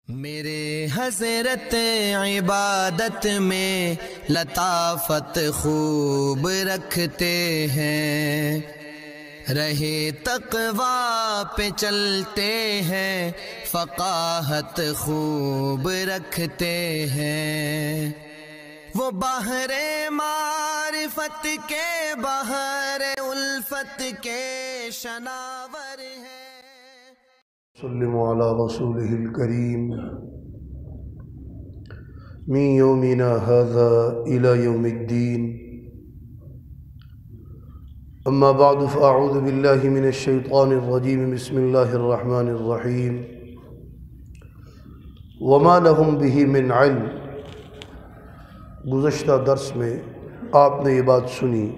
میرے حضرت عبادت میں لطافت خوب رکھتے ہیں، رہے تقویٰ پہ چلتے ہیں، فقاہت خوب رکھتے ہیں۔ وہ بحر معرفت کے بحر الفت کے شناور ہیں۔ سلموا علی رسولہ الکریم من یومنا ھذا الی یوم الدین، اما بعد فاعوذ باللہ من الشیطان الرجیم، بسم اللہ الرحمن الرحیم۔ وما لہم بہ من علم، گزشتہ درس میں آپ نے یہ بات سنی،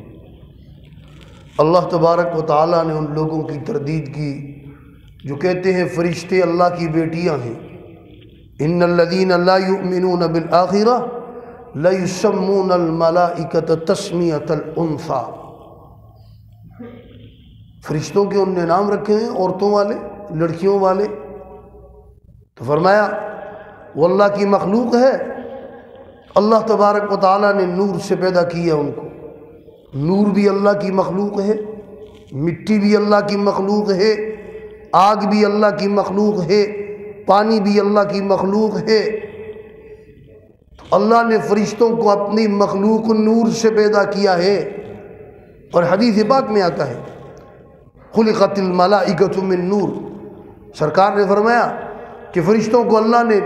اللہ تبارک و تعالیٰ نے ان لوگوں کی تردید کی جو کہتے ہیں فرشتے اللہ کی بیٹیاں ہیں۔ ان الذین لا یؤمنون بالآخرہ لیسمون الملائکۃ تسمیۃ الانثیٰ، فرشتوں کے ان نے نام رکھے ہیں عورتوں والے، لڑکیوں والے۔ تو فرمایا وہ اللہ کی مخلوق ہے، اللہ تبارک و تعالیٰ نے نور سے پیدا کیا ان کو۔ نور بھی اللہ کی مخلوق ہے، مٹی بھی اللہ کی مخلوق ہے، آگ بھی اللہ کی مخلوق ہے، پانی بھی اللہ کی مخلوق ہے۔ اللہ نے فرشتوں کو اپنی مخلوق نور سے پیدا کیا ہے، اور حدیث پاک میں آتا ہے خلقت الملائکۃ من نور، سرکار نے فرمایا کہ فرشتوں کو اللہ نے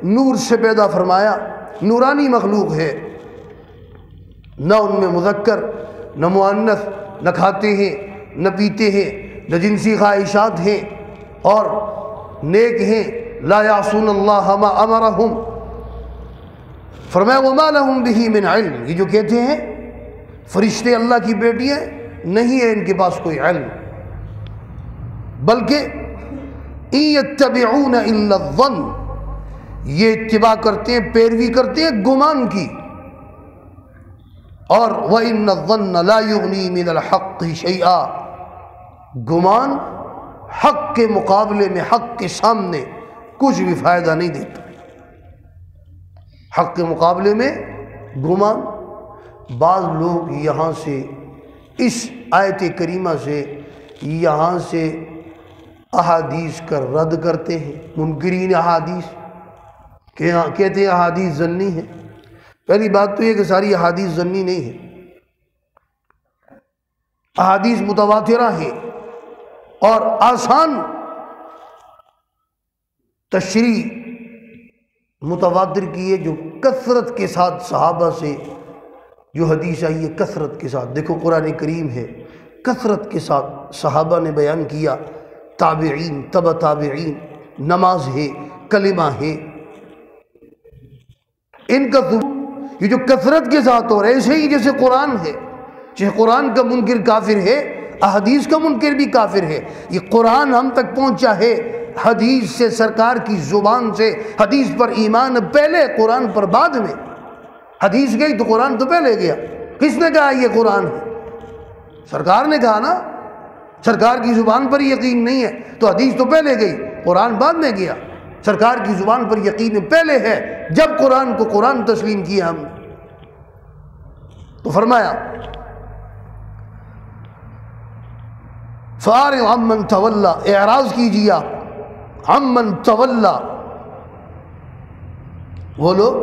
نور سے پیدا فرمایا، نورانی مخلوق ہے، نہ ان میں مذکر نہ مؤنث، نہ کھاتے ہیں نہ پیتے ہیں، نہ جنسی خواہشات ہیں، اور نیک ہیں، لا یعصون اللہ ما امرہم۔ فرمایا وما لہم بہ من علم، یہ جو کہتے ہیں فرشتے اللہ کی بیٹیاں، نہیں ہے ان کے پاس کوئی علم، بلکہ ان یتبعون الا الظن، یہ اتباع کرتے ہیں، پیروی کرتے ہیں گمان کی، اور وَإِنَّ الظَّنَّ لَا يُغْنِي مِنَ الْحَقِّ شَيْئًا، گمان حق کے مقابلے میں، حق کے سامنے کچھ بھی فائدہ نہیں دیتا۔ حق کے مقابلے میں گمان۔ بعض لوگ یہاں سے اس آیت کریمہ سے یہاں سے احادیث کا رد کرتے ہیں، منکرین احادیث کہتے ہیں احادیث ظنی ہیں۔ پہلی بات تو یہ کہ ساری احادیث ظنی نہیں ہے، احادیث متواترہ ہیں، اور آسان تشریح متواتر کی ہے جو کثرت کے ساتھ صحابہ سے جو حدیث آئی ہے، کثرت کے ساتھ۔ دیکھو قرآن کریم ہے، کثرت کے ساتھ صحابہ نے بیان کیا، تابعین، تبع تابعین، نماز ہے، کلمہ ہے، ان کا یہ جو کثرت کے ساتھ ہو رہا ہے، ایسے ہی جیسے قرآن ہے، جیسے قرآن کا منکر کافر ہے، احادیث کا منکر بھی کافر ہے۔ یہ قرآن ہم تک پہنچا ہے حدیث سے، سرکار کی زبان سے۔ حدیث پر ایمان پہلے، قرآن پر بعد میں۔ حدیث گئی تو قرآن تو پہلے گیا۔ کس نے کہا یہ قرآن ہے؟ سرکار نے کہا نا۔ سرکار کی زبان پر یقین نہیں ہے تو حدیث تو پہلے گئی، قرآن بعد میں گیا۔ سرکار کی زبان پر یقین پہلے ہے جب قرآن کو قرآن تسلیم کیا ہم نے۔ تو فرمایا فَأَعْرِضْ عَمَّنْ تَوَلَّى، اعراض کیجیے آپ، عَمَّنْ تَوَلَّى، وہ لوگ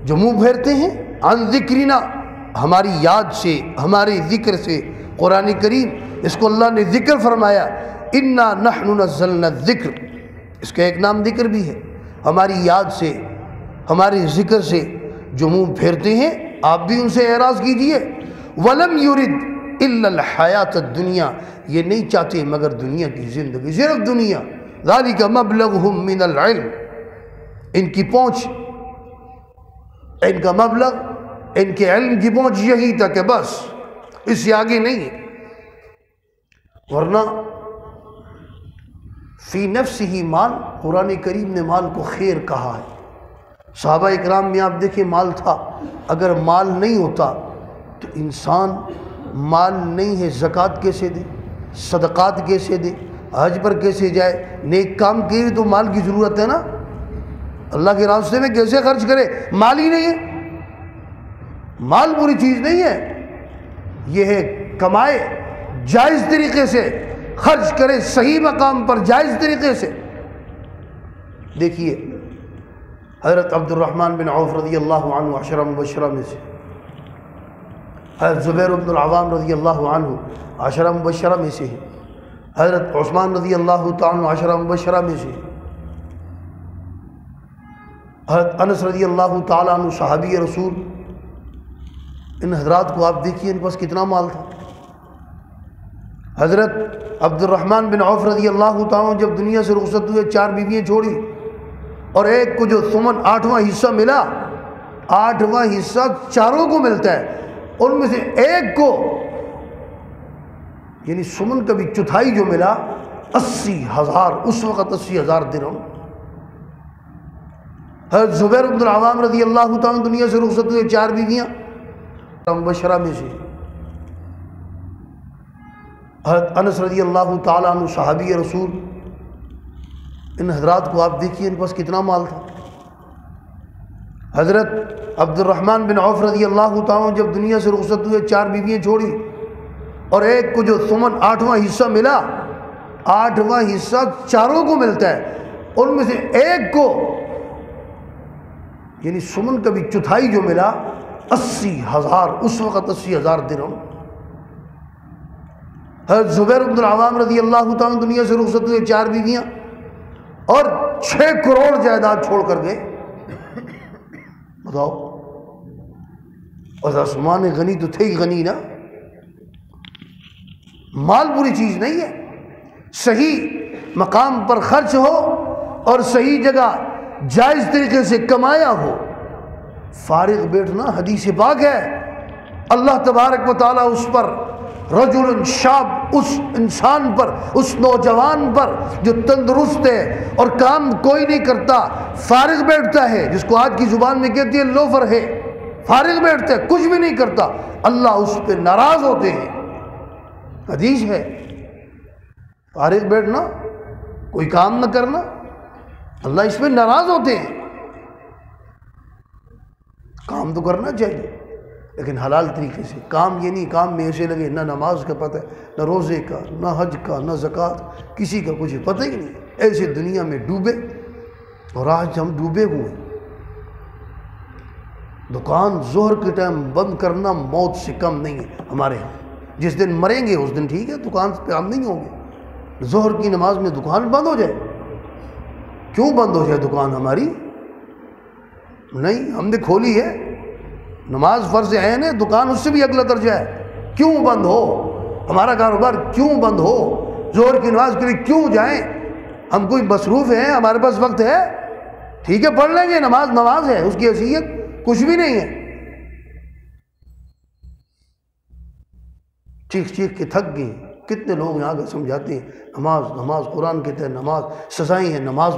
جو منہ پھیرتے ہیں، عن ذکرنا، ہماری یاد سے، ہمارے ذکر سے۔ قرآن کریم اس کو اللہ نے ذکر فرمایا، اِنَّا نَحْنُ نَزَّلْنَا الذِّکْرَ، اس کا ایک نام ذکر بھی ہے۔ ہماری یاد سے، ہمارے ذکر سے جو منہ پھیرتے ہیں، آپ بھی ان سے اعراض کیجیے۔ وَلَمْ يُرِدْ إِلَّا الْحَيَاةَ الدُّنْيَا، یہ نہیں چاہتے مگر دنیا کی زندگی، صرف دنیا۔ ذَلِكَ مَبْلَغُهُم مِّنَ الْعِلْمِ، ان کی پہنچ، ان کا مبلغ، ان کے علم کی پہنچ یہی تک ہے، بس اس سے آگے نہیں ہے۔ ورنہ فی نفسہ مال، قرآن کریم نے مال کو خیر کہا ہے۔ صحابہ اکرام میں آپ دیکھیں مال تھا، اگر مال نہیں ہوتا تو انسان مال نہیں ہے، زکوٰۃ کیسے دے، صدقات کیسے دے، حج پر کیسے جائے، نیک کام کے لیے تو مال کی ضرورت ہے نا۔ اللہ کے راستے میں کیسے خرچ کرے؟ مال ہی نہیں ہے۔ مال بری چیز نہیں ہے، یہ ہے کمائے جائز طریقے سے، خرچ کرے صحیح مقام پر جائز طریقے سے۔ دیکھیے حضرت عبد الرحمن بن عوف رضی اللہ عنہ عشرہ مبشرہ میں سے، حضرت زبیر بن العوام رضی اللہ عنہ عشرہ مبشرہ میں سے، حضرت عثمان رضی اللہ تعالیٰ عنہ عشرہ مبشرہ میں سے، حضرت انس رضی اللہ تعالیٰ عنہ صحابی رسول۔ ان حضرات کو آپ دیکھیے ان کے پاس کتنا مال تھا۔ حضرت عبد الرحمن بن عوف رضی اللہ تعالیٰ عنہ جب دنیا سے رخصت ہوئے 4 بیویاں چھوڑی، اور ایک کو جو ثمن 8واں حصہ ملا، 8واں حصہ چاروں کو ملتا ہے، ان میں سے ایک کو یعنی ثمن کا بھی چوتھائی جو ملا 80,000، اس وقت 80,000 درہم۔ حضرت زبیر بن العوام رضی اللہ تعالیٰ دنیا سے رخصت ہوئے 4 بیویاں مبشرہ میں سے، حضرت انس رضی اللہ تعالیٰ عنہ صحابی رسول۔ ان حضرات کو آپ دیکھیے ان کے پاس کتنا مال تھا۔ حضرت عبد الرحمن بن عوف رضی اللہ تعالیٰ جب دنیا سے رخصت ہوئے 4 بیویاں چھوڑی، اور ایک کو جو ثمن 8واں حصہ ملا، 8واں حصہ چاروں کو ملتا ہے، ان میں سے ایک کو یعنی ثمن کا بھی چوتھائی جو ملا 80,000، اس وقت 80,000 درہم۔ حضرت زبیر بن العوام رضی اللہ تعالیٰ دنیا سے رخصت ہوئے 4 بیویاں، اور 6 کروڑ جائیداد چھوڑ کر گئے۔ بتاؤ، اور عثمان غنی تو تھے ہی غنی نا۔ مال بری چیز نہیں ہے، صحیح مقام پر خرچ ہو اور صحیح جگہ جائز طریقے سے کمایا ہو۔ فارغ بیٹھنا حدیث پاک ہے، اللہ تبارک و تعالیٰ اس پر رجل شاب، اس انسان پر، اس نوجوان پر جو تندرست ہے اور کام کوئی نہیں کرتا، فارغ بیٹھتا ہے، جس کو آج کی زبان میں کہتی ہے لوفر ہے، فارغ بیٹھتا ہے، کچھ بھی نہیں کرتا، اللہ اس پہ ناراض ہوتے ہیں۔ حدیث ہے، فارغ بیٹھنا، کوئی کام نہ کرنا، اللہ اس پہ ناراض ہوتے ہیں۔ کام تو کرنا چاہیے لیکن حلال طریقے سے۔ کام یہ نہیں کام میں ایسے لگے، نہ نماز کا پتہ ہے، نہ روزے کا، نہ حج کا، نہ زکوٰۃ، کسی کا کچھ پتہ ہی نہیں، ایسے دنیا میں ڈوبے۔ اور آج ہم ڈوبے ہوئے۔ دکان ظہر کے ٹائم بند کرنا موت سے کم نہیں ہے ہمارے ہاں۔ جس دن مریں گے اس دن ٹھیک ہے، دکان پہ ہم نہیں ہوں گے۔ ظہر کی نماز میں دکان بند ہو جائے، کیوں بند ہو جائے دکان ہماری؟ نہیں، ہم نے کھولی ہے، نماز فرض عین ہے، دکان اس سے بھی اگلا درجہ ہے، کیوں بند ہو؟ ہمارا کاروبار کیوں بند ہو؟ ظہر کی نماز کے لیے کیوں جائیں؟ ہم کوئی مصروف ہیں؟ ہمارے پاس وقت ہے، ٹھیک ہے پڑھ لیں گے، نماز ہے، اس کی حیثیت کچھ بھی نہیں ہے۔ چیخ چیخ کے تھک گئے۔ کتنے لوگ یہاں کا سمجھاتے ہیں نماز قرآن کہتے ہیں نماز، سزائیں ہیں نماز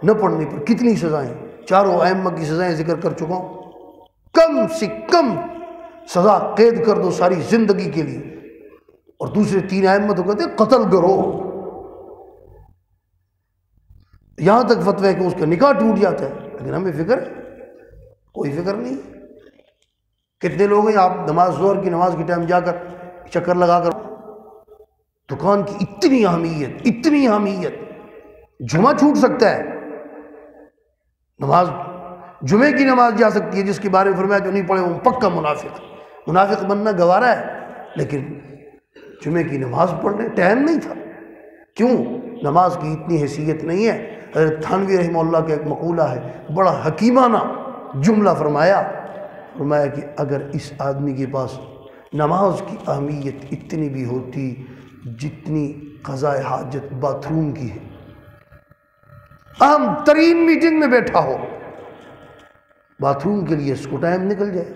نہ پڑھنے پر، کتنی سزائیں، چاروں ائمہ کی سزائیں ذکر کر چکا ہوں۔ کم سے کم سزا قید کر دو ساری زندگی کے لیے، اور دوسرے 3 ائمہ تو کہتے ہیں قتل کرو، یہاں تک فتوی ہے کہ اس کا نکاح ٹوٹ جاتا ہے، لیکن ہمیں فکر ہے؟ کوئی فکر نہیں۔ کتنے لوگ ہیں آپ ظہر کی نماز کے ٹائم جا کر چکر لگا کر، دکان کی اتنی اہمیت، جمعہ چھوٹ سکتا ہے، جمعے کی نماز جا سکتی ہے، جس کے بارے میں فرمایا جو نہیں پڑھے وہ پکا منافق بننا گوارا ہے، لیکن جمعے کی نماز پڑھنے ٹائم نہیں تھا۔ کیوں؟ نماز کی اتنی حیثیت نہیں ہے۔ حضرت تھانوی رحمہ اللہ کا ایک مقولہ ہے، بڑا حکیمانہ جملہ فرمایا کہ اگر اس آدمی کے پاس نماز کی اہمیت اتنی بھی ہوتی جتنی قضاء حاجت باتھ روم کی ہے، اہم ترین میٹنگ میں بیٹھا ہو، باتھ روم کے لیے اس کو ٹائم نکل جائے،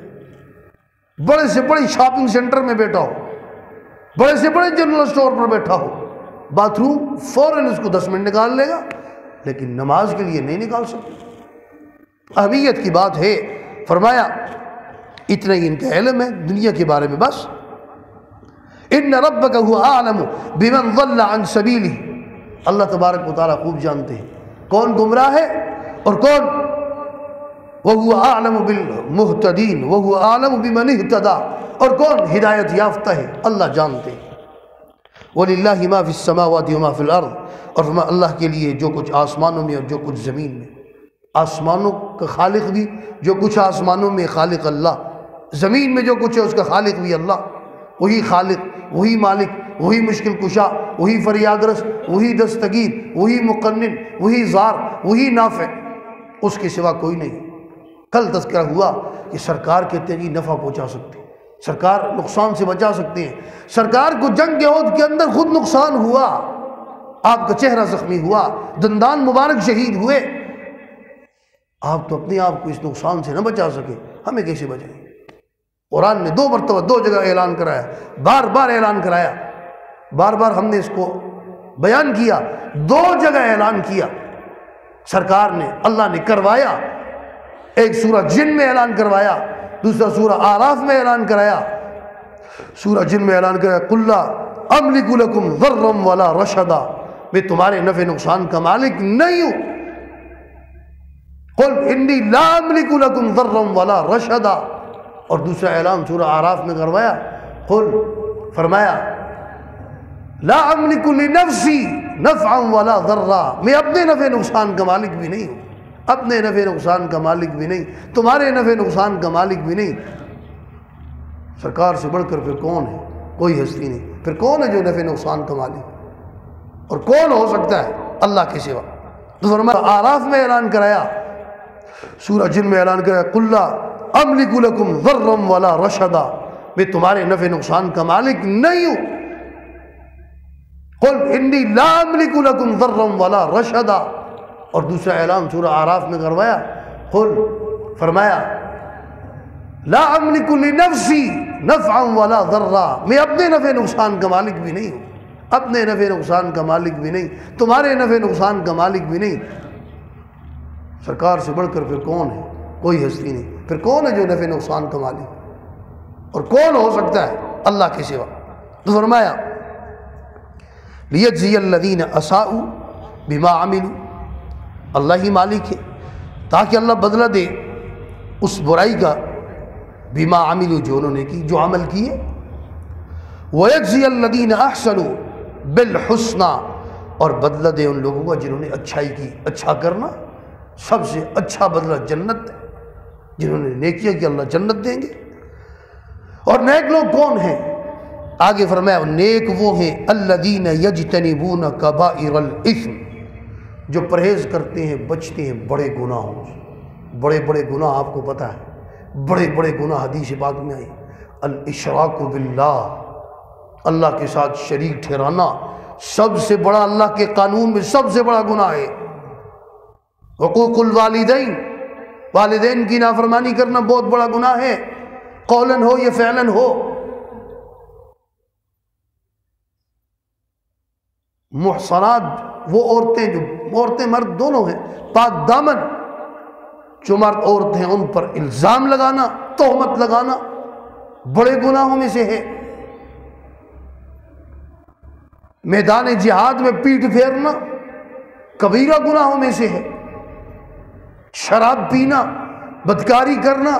بڑے سے بڑے شاپنگ سینٹر میں بیٹھا ہو، بڑے سے بڑے جنرل اسٹور پر بیٹھا ہو، باتھ روم فوراً اس کو 10 منٹ نکال لے گا، لیکن نماز کے لیے نہیں نکال سکتا۔ اہمیت کی بات ہے۔ فرمایا اتنا ہی ان کا علم ہے دنیا کے بارے میں، بس ان ربک هو اعلم بمن ضل عن سبیلہ، اللہ تبارک و تعالیٰ خوب جانتے ہیں کون گمراہ ہے اور کون وَهُوَ أَعْلَمُ بِالْمُهْتَدِينَ وَهُوَ أَعْلَمُ بِمَنِ اهْتَدَى، اور کون ہدایت یافتہ ہے اللہ جانتے ہیں۔ وَلِلَّهِ مَا فِي السَّمَاوَاتِ وَمَا فِي الْأَرْضِ، اور فرمایا اللہ کے لیے جو کچھ آسمانوں میں اور جو کچھ زمین میں۔ آسمانوں کا خالق بھی، جو کچھ آسمانوں میں خالق اللہ، زمین میں جو کچھ ہے اس کا خالق بھی اللہ۔ وہی خالق، وہی مالک، وہی مشکل کشا، وہی فریاد رس، وہی دستگیر، وہی مقنن، وہی زار، وہی نافع، اس کے سوا کوئی نہیں۔ کل تذکرہ ہوا کہ سرکار کہتے ہیں جی نفع پہنچا سکتے ہیں، سرکار نقصان سے بچا سکتے ہیں۔ سرکار کو جنگ احد کے اندر خود نقصان ہوا، آپ کا چہرہ زخمی ہوا، دندان مبارک شہید ہوئے، آپ تو اپنے آپ کو اس نقصان سے نہ بچا سکے، ہمیں کیسے بچائیں؟ قرآن نے 2 مرتبہ 2 جگہ اعلان کرایا، بار بار اعلان کرایا، بار بار ہم نے اس کو بیان کیا، 2 جگہ اعلان کیا سرکار نے، اللہ نے کروایا۔ ایک سورہ جن میں اعلان کروایا، دوسرا سورہ اعراف میں اعلان کرایا۔ سورہ جن میں اعلان کرایا قُلْ لَا أَمْلِكُ لَكُمْ ضَرًّا وَلَا رَشَدًا، میں تمہارے نفع نقصان کا مالک نہیں ہوں۔ قُلْ إِنِّي لَا أَمْلِكُ لَكُمْ ضَرًّا وَلَا رَشَدًا، اور دوسرا اعلان سورہ اعراف میں کروایا، قُلْ فرمایا لا املک لنفسی نفعا ولا ضرا، میں اپنے نفع نقصان کا مالک بھی نہیں ہوں، اپنے نفع نقصان کا مالک بھی نہیں، تمہارے نفع نقصان کا مالک بھی نہیں۔ سرکار سے بڑھ کر پھر کون ہے؟ کوئی ہستی نہیں۔ پھر کون ہے جو نفع نقصان کا مالک؟ اور کون ہو سکتا ہے اللہ کے سوا؟ تو فرمایا اعراف میں اعلان کرایا، سورہ جن میں اعلان کرایا قُلْ لَا أَمْلِكُ لَكُمْ ضَرًّا وَلَا رَشَدًا، میں تمہارے نفع نقصان کا مالک نہیں ہوں۔ قُلْ إِنِّي لَا أَمْلِكُ لَكُمْ ضَرًّا وَلَا رَشَدًا، اور دوسرا اعلان سورہ اعراف میں کروایا، قُلْ فرمایا لا املک لنفسی نفعا ولا ضرا، میں اپنے نفع نقصان کا مالک بھی نہیں ہوں، اپنے نفع نقصان کا مالک بھی نہیں، تمہارے نفع نقصان کا مالک بھی نہیں۔ سرکار سے بڑھ کر پھر کون ہے؟ کوئی ہستی نہیں۔ پھر کون ہے جو نفع نقصان کا مالک؟ اور کون ہو سکتا ہے اللہ کے سوا؟ تو فرمایا لِيَجْزِيَ الَّذِينَ أَسَاءُوا بِمَا عَمِلُوا، اللہ ہی مالک ہے تاکہ اللہ بدلہ دے اس برائی کا، بِمَا عَمِلُوا جو انہوں نے کی، جو عمل کیے، وَيَجْزِيَ الَّذِينَ أَحْسَنُوا بِالْحُسْنَى، اور بدلہ دے ان لوگوں کا جنہوں نے اچھائی کی۔ اچھا کرنا سب سے اچھا بدلہ جنت ہے، جنہوں نے نیکیاں کی اللہ جنت دیں گے۔ اور نیک لوگ کون ہیں؟ آگے فرمایا نیک وہ ہیں الذین یجتنبون کبائر الاثم، جو پرہیز کرتے ہیں، بچتے ہیں بڑے گناہوں سے۔ بڑے بڑے گناہ آپ کو پتہ ہے، بڑے بڑے گناہ حدیث پاک میں آئی، الاشراک باللہ، اللہ کے ساتھ شریک ٹھہرانا سب سے بڑا، اللہ کے قانون میں سب سے بڑا گناہ ہے۔ حقوق الوالدین، والدین کی نافرمانی کرنا بہت بڑا گناہ ہے، قولاً ہو یا فعلاً ہو۔ محصنات وہ عورتیں جو، عورتیں مرد دونوں ہیں، پاک دامن جو مرد عورت ہیں ان پر الزام لگانا، تہمت لگانا بڑے گناہوں میں سے ہے۔ میدان جہاد میں پیٹ پھیرنا کبیرہ گناہوں میں سے ہے۔ شراب پینا، بدکاری کرنا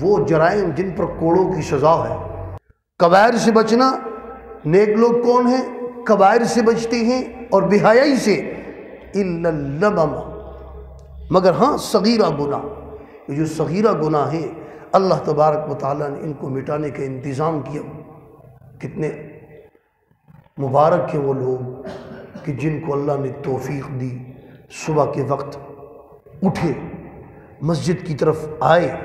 وہ جرائم جن پر کوڑوں کی سزا ہے۔ کبائر سے بچنا، نیک لوگ کون ہیں؟ کبائر سے بچتے ہیں اور بے-حیائی سے، الا اللمم، مگر ہاں صغیرہ گناہ، یہ جو صغیرہ گناہ ہیں اللہ تبارک و تعالیٰ نے ان کو مٹانے کا انتظام کیا۔ کتنے مبارک ہیں وہ لوگ کہ جن کو اللہ نے توفیق دی، صبح کے وقت اٹھے، مسجد کی طرف آئے،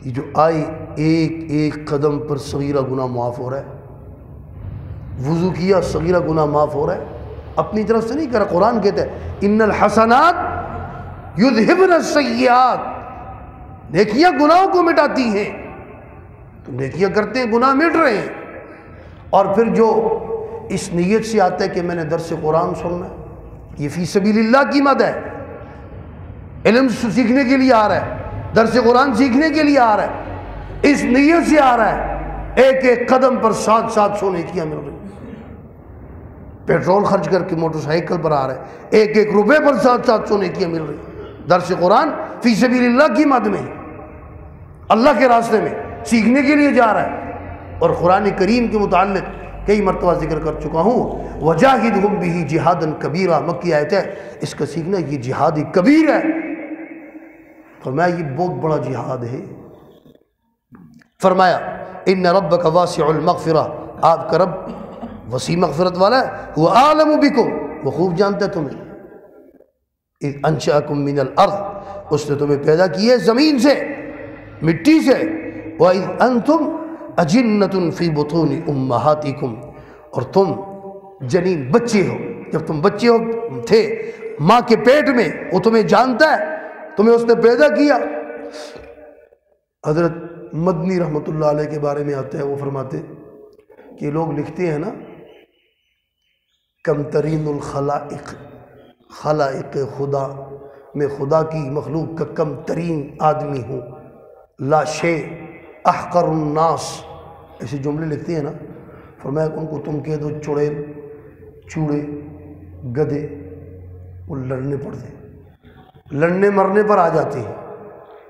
یہ جو آئے ایک ایک قدم پر صغیرہ گناہ معاف ہو رہا ہے، وضو کیا صغیرہ گناہ معاف ہو رہا ہے، اپنی طرف سے نہیں کر رہا۔ قرآن کہتا ہے ان الحسنات یذہبن السیئات، نیکیاں گناہوں کو مٹاتی ہیں، تو نیکیاں کرتے ہیں گناہ مٹ رہے ہیں۔ اور پھر جو اس نیت سے آتا ہے کہ میں نے درس قرآن سننا ہے، یہ فی سبیل اللہ کی مد ہے، علم سیکھنے کے لیے آ رہا ہے، درس قرآن سیکھنے کے لیے آ رہا ہے، اس نیت سے آ رہا ہے، ایک ایک قدم پر 700 نیکیاں مل رہی ہیں۔ پیٹرول خرچ کر کے موٹر سائیکل پر آ رہا ہے، ایک ایک روپے پر 700 نیکیاں مل رہی ہیں۔ درس قرآن فی سبیل اللہ کی مد میں، اللہ کے راستے میں سیکھنے کے لیے جا رہا ہے۔ اور قرآن کریم کے متعلق کئی مرتبہ ذکر کر چکا ہوں، وَجَاهِدْهُمْ بِهِ جِهَادًا كَبِيرًا، مکی آیت ہے، اس کا سیکھنا یہ جہاد کبیر ہے۔ فرمایا یہ بہت بڑا جہاد ہے۔ فرمایا ان ربک واسع المغفرہ، آپ کا رب وسیع مغفرت والا ہے، وہ عالم بکم، وہ خوب جانتا ہے تمہیں، اذ انشأکم من الارض، اس نے تمہیں پیدا کیا ہے زمین سے، مٹی سے، وَإِذْ أَنْتُمْ أَجِنَّةٌ فِي بُطُونِ أُمَّهَاتِكُمْ، اور تم جنین بچے ہو، جب تم بچے ہو تھے ماں کے پیٹ میں، وہ تمہیں جانتا ہے، تمہیں اس نے پیدا کیا۔ حضرت مدنی رحمۃ اللہ علیہ کے بارے میں آتے ہیں، وہ فرماتے کہ لوگ لکھتے ہیں نا، کم ترین الخلائق، خلائق خدا میں خدا کی مخلوق کا کم ترین آدمی ہوں، لا شیء احقر الناس، ایسے جملے لکھتے ہیں نا۔ فرمایا ان کو تم کہہ دو چڑیل، چوڑے، گدھے، وہ لڑنے پڑتے ہیں، لڑنے مرنے پر آ جاتے ہیں۔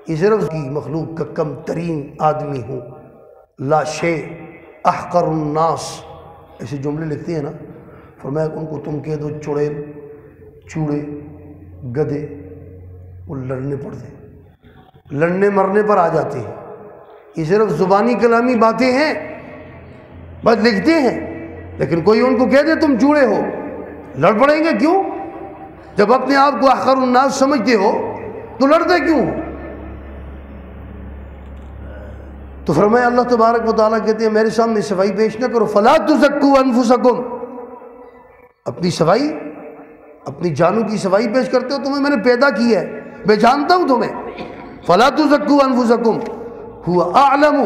یہ صرف کی مخلوق کا کم ترین آدمی ہوں، لا شیء احقر الناس، ایسے جملے لکھتے ہیں نا۔ فرمایا ان کو تم کہہ دو چڑیل، چوڑے، گدھے، وہ لڑنے پڑتے ہیں، لڑنے مرنے پر آ جاتے ہیں۔ یہ صرف زبانی کلامی باتیں ہیں، بس لکھتے ہیں، لیکن کوئی ان کو کہہ دے تم چوڑے ہو، لڑ پڑیں گے کیوں؟ جب اپنے آپ کو احقر الناس سمجھتے ہو تو لڑتے کیوں؟ تو فرمایا اللہ تبارک و تعالیٰ کہتے ہیں میرے سامنے صفائی پیش نہ کرو، فلا تزکوا انفسکم، اپنی صفائی، اپنی جانوں کی صفائی پیش کرتے ہو، تمہیں میں نے پیدا کیا ہے، میں جانتا ہوں تمہیں، فلا تزکوا انفسکم هو اعلم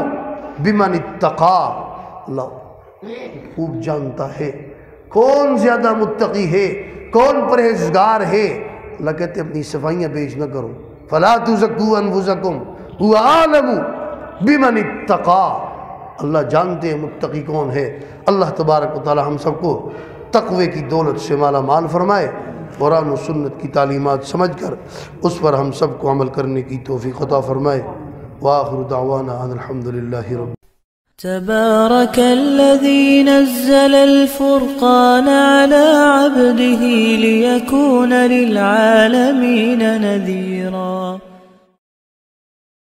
بمن اتقى، اللہ خوب جانتا ہے کون زیادہ متقی ہے، کون پرہیزگار ہے۔ اللہ کہتے ہیں اپنی صفائیاں پیش نہ کرو، فلا تزکوا انفسکم هو اعلم بمن اتقى، اللہ جانتے ہیں متقی کون ہے۔ اللہ تبارک و تعالی ہم سب کو تقوی کی دولت سے مالا مال فرمائے، قرآن و سنت کی تعلیمات سمجھ کر اس پر ہم سب کو عمل کرنے کی توفیق عطا فرمائے۔ وآخر دعوانا ان الحمد للہ رب۔ تبارك الذي نزل الفرقان على عبده ليكون للعالمين نذيرا۔